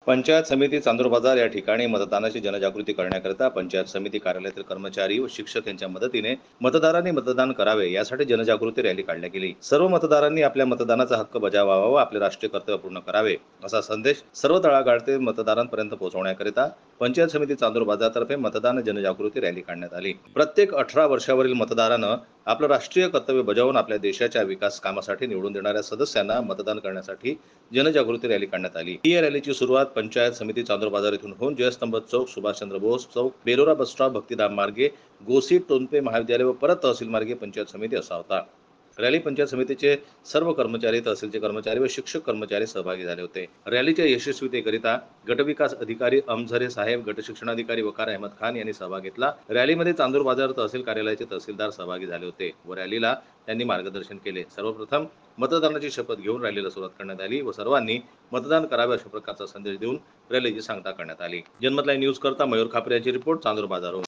पंचायत समिती चांदूर बाजार या ठिकाणी मतदानाची जनजागृती करण्याकरिता पंचायत समिती कार्यालयातील कर्मचारी व शिक्षक यांच्या मदतीने मतदारांनी मतदान करावे यासाठी जनजागृती रॅली काढण्यात गेली। सर्व मतदारांनी आपल्या मतदानाचा हक्क बजावावा व आपले राष्ट्रीय कर्तव्य पूर्ण करावे असा संदेश सर्व तळागाळातील मतदारांपर्यंत पोहोचवण्याकरिता पंचायत समिती चांदूर बाजारतर्फे मतदान जनजागृती रॅली काढण्यात आली। प्रत्येक 18 वर्षावरील मतदारानं आपलं राष्ट्रीय कर्तव्य बजावून आपल्या देशाच्या विकास कामासाठी निवडून देणाऱ्या सदस्यांना मतदान करण्यासाठी जनजागृती रॅली काढण्यात आली। ही रॅलीची सुरुवात पंचायत समिती चांदूर बाजार येथून होऊन जयस्तंभ चौक, सुभाषचंद्र बोस चौक, बेलोरा बस स्टॉप, भक्तिधाम मार्गे, गोसी टोनपे महाविद्यालय व परत तहसील मार्गे पंचायत समिती असा होता। रॅली पंचायत समितीचे सर्व कर्मचारी, तहसीलचे कर्मचारी व शिक्षक कर्मचारी सहभागी झाले होते। रॅलीच्या यशस्वीतेकरिता गटविकास अधिकारी अमझरे साहेब, गट शिक्षणाधिकारी वकार अहमद खान यांनी सहभाग घेतला। रॅलीमध्ये चांदूर बाजार तहसील कार्यालयाचे तहसीलदार सहभागी झाले होते व रॅलीला त्यांनी मार्गदर्शन केले। सर्वप्रथम मतदानाची शपथ घेऊन रॅलीला सुरुवात करण्यात आली व सर्वांनी मतदान करावे अशा प्रकारचा संदेश देऊन रॅलीची सांगता करण्यात आली। जनमत लाईव्ह न्यूज करता मयूर खापरे यांची रिपोर्ट, चांदूर बाजारहून।